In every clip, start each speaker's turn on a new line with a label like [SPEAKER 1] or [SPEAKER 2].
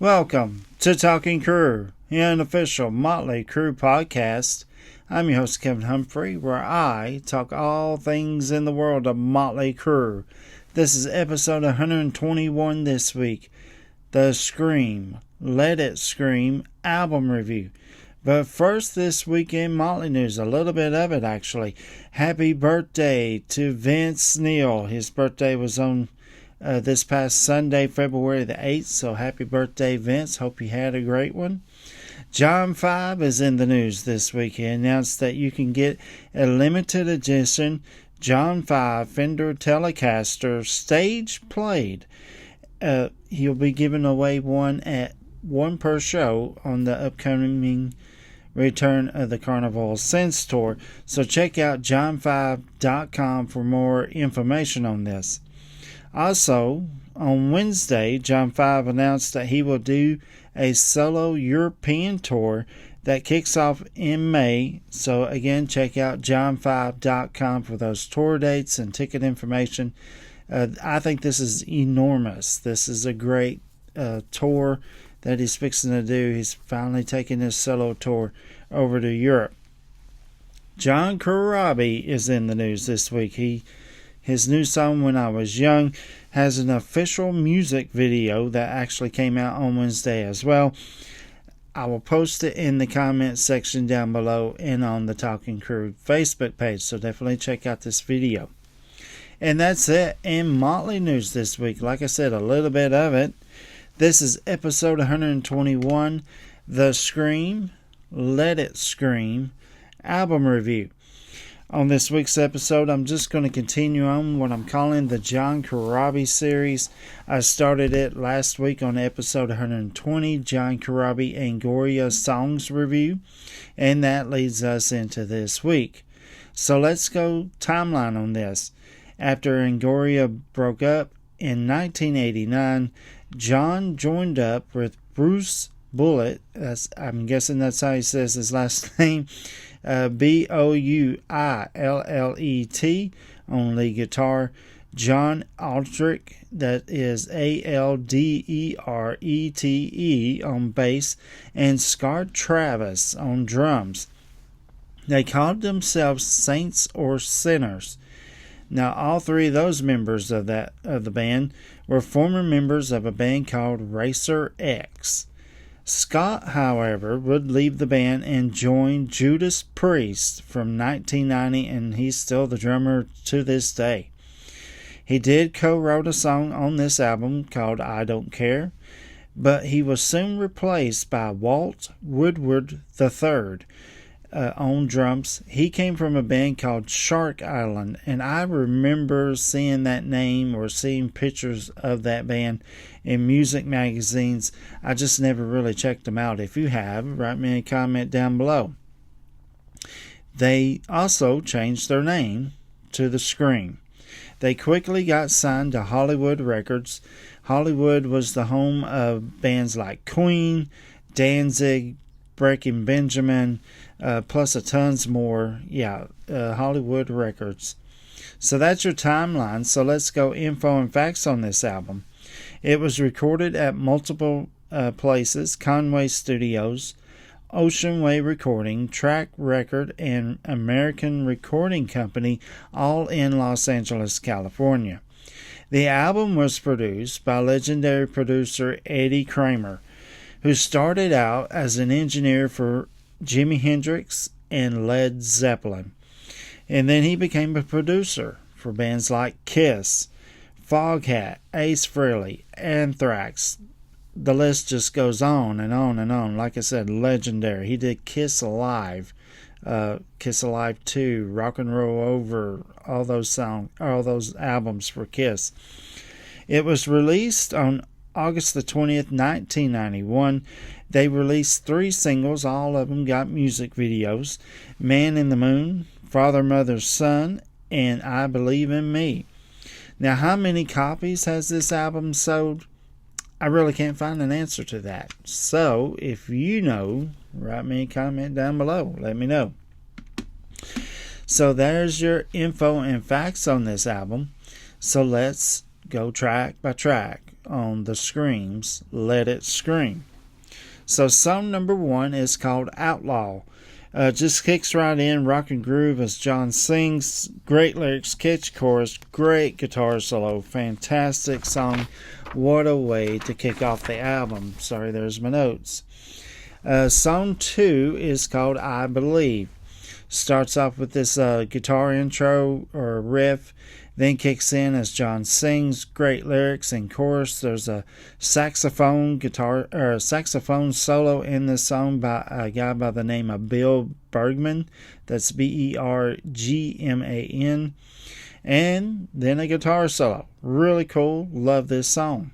[SPEAKER 1] Welcome to Talking Crue, the unofficial Motley Crue podcast. I'm your host, Kevin Humphrey, where I talk all things in the world of Motley Crue. This is episode 121 this week. The Scream, Let It Scream album review. But first, this week in Motley news, a little bit of it actually. Happy birthday to Vince Neil. His birthday was on this past Sunday, February the 8th. So happy birthday, Vince. Hope you had a great one. John 5 is in the news this week. He announced that you can get a limited edition John 5 Fender Telecaster stage played. He'll be giving away one per show on the upcoming return of the Carnival Sense Tour. So check out john5.com for more information on this. Also, on Wednesday, John 5 announced that he will do a solo European tour that kicks off in May. So again, check out john5.com for those tour dates and ticket information. I think this is enormous. This is a great tour that he's fixing to do. He's finally taking his solo tour over to Europe. John Corabi is in the news this week. His new song, When I Was Young, has an official music video that actually came out on Wednesday as well. I will post it in the comment section down below and on the Talking Crue Facebook page, so definitely check out this video. And that's it in Motley news this week. Like I said, a little bit of it. This is episode 121, The Scream, Let It Scream album review. On this week's episode, I'm just going to continue on what I'm calling the John Corabi series. I started it last week on episode 120, John Corabi Angoria Songs Review, and that leads us into this week. So let's go timeline on this. After Angoria broke up in 1989, John joined up with Bruce Bullitt, I'm guessing that's how he says his last name, Bouillet on lead guitar, John Aldrich, that is Aldrete on bass, and Scott Travis on drums. They called themselves Saints or Sinners. Now, all three of those members of the band were former members of a band called Racer X. Scott, however, would leave the band and join Judas Priest from 1990, and he's still the drummer to this day. He did co-wrote a song on this album called I Don't Care, but he was soon replaced by Walt Woodward III on drums. He came from a band called Shark Island, and I remember seeing that name or seeing pictures of that band in music magazines. I just never really checked them out. If you have, write me a comment down below. They also changed their name to The Scream. They quickly got signed to Hollywood Records. Hollywood was the home of bands like Queen, Danzig, Breaking Benjamin, plus a tons more. Hollywood Records. So that's your timeline. So let's go info and facts on this album. It was recorded at multiple places: Conway Studios, Ocean Way Recording, Track Record, and American Recording Company, all in Los Angeles, California. The album was produced by legendary producer Eddie Kramer, who started out as an engineer for Jimi Hendrix and Led Zeppelin. And then he became a producer for bands like Kiss, Foghat, Ace Frehley, Anthrax. The list just goes on and on and on. Like I said, legendary. He did Kiss Alive, Kiss Alive 2, Rock and Roll Over, all those albums for Kiss. It was released on August the 20th, 1991. They released 3 singles. All of them got music videos: Man in the Moon, Father, Mother, Son, and I Believe in Me. Now, how many copies has this album sold? I really can't find an answer to that. So, if you know, write me a comment down below. Let me know. So, there's your info and facts on this album. So, let's go track by track. on the screams. Let it scream. So song number 1 is called Outlaw. Just kicks right in, rock and groove as John sings. Great lyrics, catchy chorus, great guitar solo, fantastic song. What a way to kick off the album. Sorry, there's my notes. Song 2 is called I Believe. Starts off with this guitar intro or riff, then kicks in as John sings. Great lyrics and chorus. There's a saxophone solo in this song by a guy by the name of Bill Bergman. That's Bergman. And then a guitar solo. Really cool. Love this song.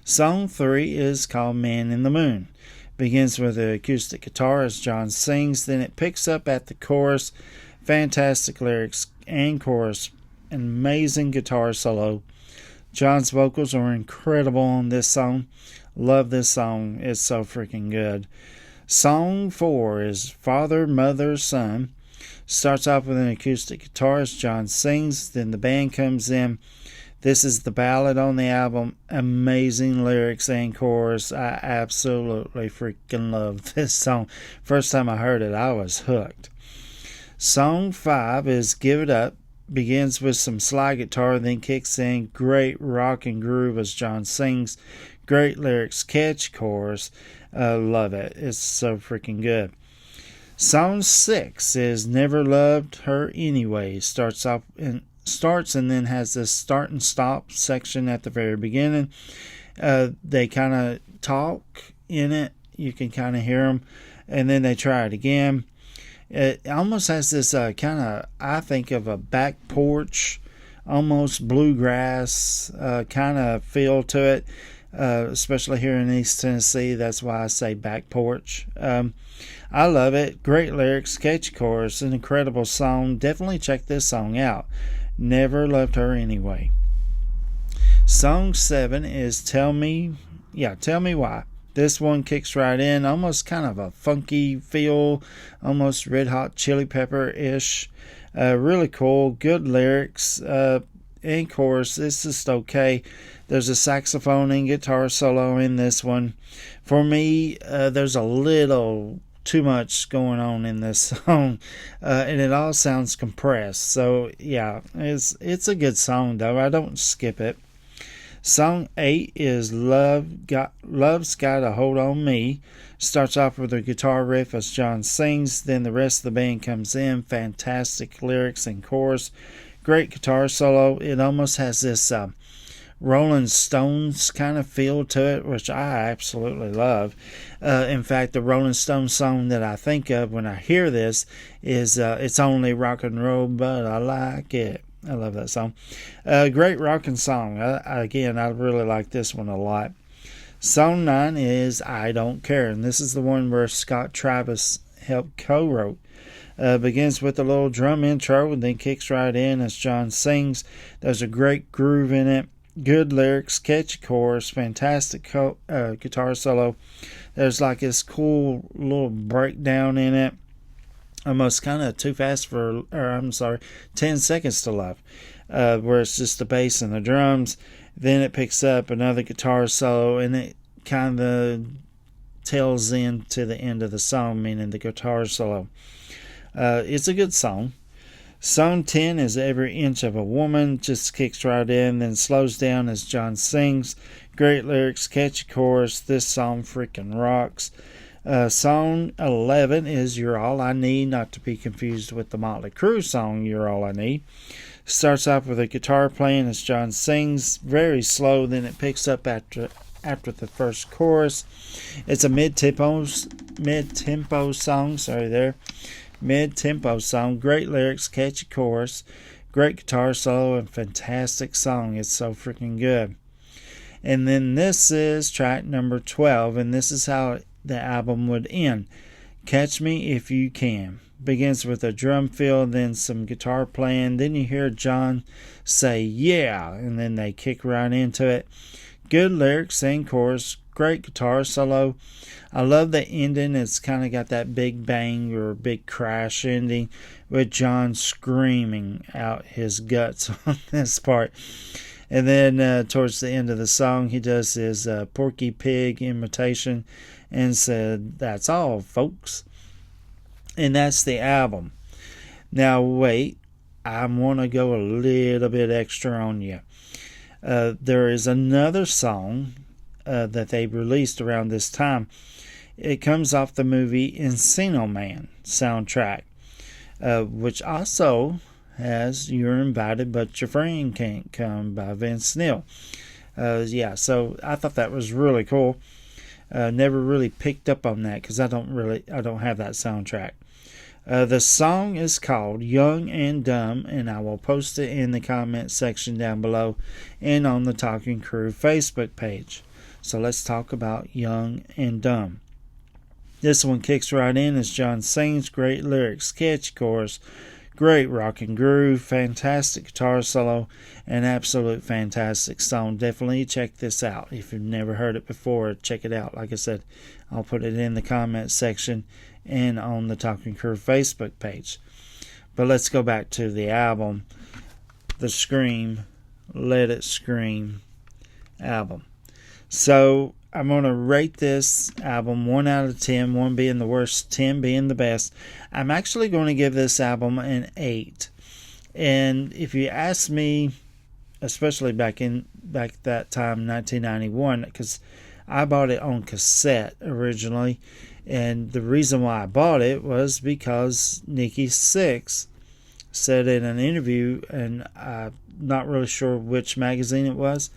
[SPEAKER 1] Song 3 is called Man in the Moon. Begins with an acoustic guitar as John sings. Then it picks up at the chorus. Fantastic lyrics and chorus. An amazing guitar solo. John's vocals are incredible on this song. Love this song. It's so freaking good. Song 4 is Father, Mother, Son. Starts off with an acoustic guitar as John sings. Then the band comes in. This is the ballad on the album. Amazing lyrics and chorus. I absolutely freaking love this song. First time I heard it, I was hooked. Song 5 is Give It Up. Begins with some slide guitar, then kicks in. Great rock and groove as John sings. Great lyrics, catchy chorus. Love it. It's so freaking good. Song 6 is Never Loved Her Anyway. Starts and then has this start and stop section at the very beginning. They kind of talk in it. You can kind of hear them. And then they try it again. It almost has this kind of, I think, of a back porch, almost bluegrass kind of feel to it, especially here in East Tennessee. That's why I say back porch. I love it. Great lyrics, catchy chorus, an incredible song. Definitely check this song out. Never Loved Her Anyway. Song 7 is Tell Me Why. This one kicks right in, almost kind of a funky feel, almost Red Hot Chili Pepper-ish. Really cool, good lyrics and chorus. It's just okay. There's a saxophone and guitar solo in this one. For me, there's a little too much going on in this song, and it all sounds compressed. So yeah, it's a good song though. I don't skip it. Song 8 is Love's Got a Hold on Me. Starts off with a guitar riff as John sings. Then the rest of the band comes in. Fantastic lyrics and chorus. Great guitar solo. It almost has this Rolling Stones kind of feel to it, which I absolutely love. In fact, the Rolling Stones song that I think of when I hear this is It's Only Rock and Roll, But I Like It. I love that song. Great rocking song. Again, I really like this one a lot. Song 9 is I Don't Care, and this is the one where Scott Travis helped co-wrote. Begins with a little drum intro and then kicks right in as John sings. There's a great groove in it. Good lyrics, catchy chorus, fantastic guitar solo. There's like this cool little breakdown in it. Almost kind of too fast 10 Seconds to Love, where it's just the bass and the drums. Then it picks up another guitar solo, and it kind of tails into the end of the song, meaning the guitar solo. It's a good song. Song 10 is Every Inch of a Woman. Just kicks right in, then slows down as John sings. Great lyrics, catchy chorus. This song freaking rocks. Song 11 is You're All I Need, not to be confused with the Motley Crue song You're All I Need. Starts off with a guitar playing as John sings, very slow, then it picks up after the first chorus. It's a mid-tempo song, mid-tempo song, great lyrics, catchy chorus, great guitar solo, and fantastic song. It's so freaking good. And then this is track number 12, and this is how the album would end. Catch Me If You Can. Begins with a drum fill, then some guitar playing, then you hear John say yeah, and then they kick right into it. Good lyrics and chorus, great guitar solo. I love the ending. It's kind of got that big bang or big crash ending with John screaming out his guts on this part. And then towards the end of the song, he does his Porky Pig imitation and said, "That's all, folks." And that's the album. Now, wait, I want to go a little bit extra on you. There is another song that they released around this time. It comes off the movie Encino Man soundtrack, which also has "You're Invited But Your Friend Can't Come" by Vince Neil. So I thought that was really cool. Never really picked up on that because I don't have that soundtrack. The song is called "Young and Dumb," and I will post it in the comment section down below and on the Talking Crue Facebook page. So let's talk about "Young and Dumb." This one kicks right in as John sings. Great lyrics, catchy chorus, great rock and groove, fantastic guitar solo, and absolute fantastic song. Definitely check this out. If you've never heard it before, check it out. Like I said, I'll put it in the comment section and on the Talking Crue Facebook page. But let's go back to the album, the Scream, Let It Scream album. So I'm going to rate this album 1 out of 10, 1 being the worst, 10 being the best. I'm actually going to give this album an 8. And if you ask me, especially back that time, 1991, because I bought it on cassette originally, and the reason why I bought it was because Nikki Sixx said in an interview, and I'm not really sure which magazine it was,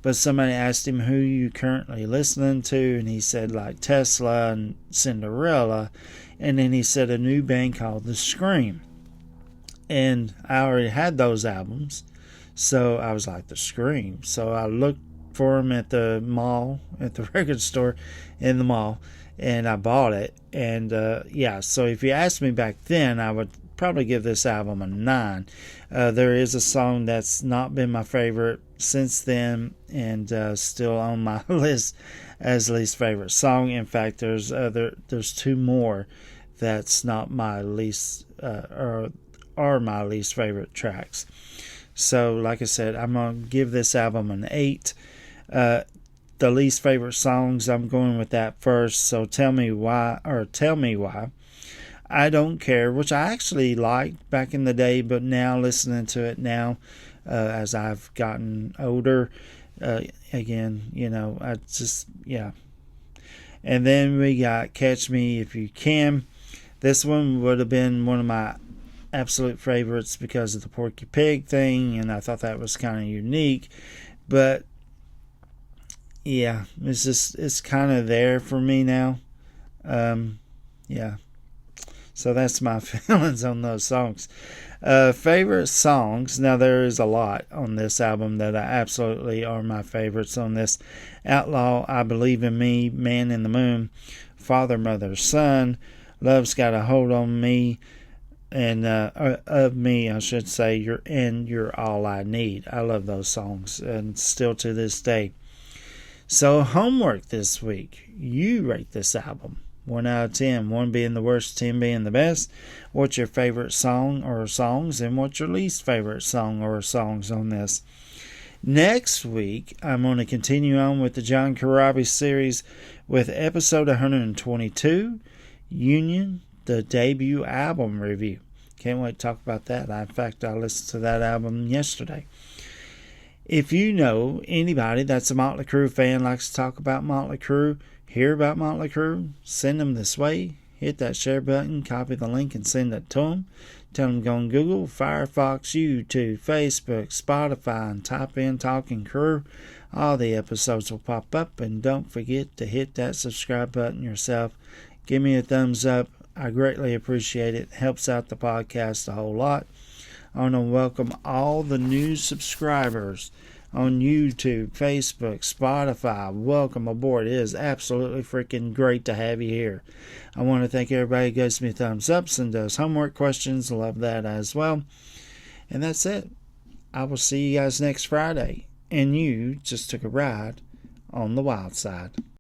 [SPEAKER 1] but somebody asked him who you currently listening to, and he said like Tesla and Cinderella, and then he said a new band called The Scream. And I already had those albums, so I was like, The Scream. So I looked for them at the mall, at the record store in the mall, and I bought it. And so if you asked me back then, I would probably give this album a 9. There is a song that's not been my favorite since then, and still on my list as least favorite song. In fact, there's 2 more that's not my least or are my least favorite tracks. So like I said, I'm gonna give this album an 8. The least favorite songs, I'm going with that first. So tell me why. I Don't Care, which I actually liked back in the day, but now listening to it now, as I've gotten older, again, I just, yeah. And then we got Catch Me If You Can. This one would have been one of my absolute favorites because of the Porky Pig thing, and I thought that was kind of unique. But yeah, it's kind of there for me now. So that's my feelings on those songs. Favorite songs. Now there is a lot on this album that I absolutely are my favorites on this. Outlaw, I Believe in Me, Man in the Moon, Father, Mother, Son, Love's Got a Hold on Me, and of me, I should say, You're All I Need. I love those songs, and still to this day. So homework this week. You rate this album 1 out of 10, 1 being the worst, 10 being the best. What's your favorite song or songs, and what's your least favorite song or songs on this? Next week, I'm going to continue on with the John Corabi series with episode 122, Union, the debut album review. Can't wait to talk about that. In fact, I listened to that album yesterday. If you know anybody that's a Motley Crue fan, likes to talk about Motley Crue, hear about Motley Crue, send them this way. Hit that share button, copy the link, and send it to them. Tell them to go on Google, Firefox, YouTube, Facebook, Spotify, and type in Talking Crue. All the episodes will pop up, and don't forget to hit that subscribe button yourself. Give me a thumbs up. I greatly appreciate it. It helps out the podcast a whole lot. I want to welcome all the new subscribers on YouTube, Facebook, Spotify. Welcome aboard. It is absolutely freaking great to have you here. I want to thank everybody who gives me thumbs ups and does homework questions. Love that as well. And that's it. I will see you guys next Friday. And you just took a ride on the wild side.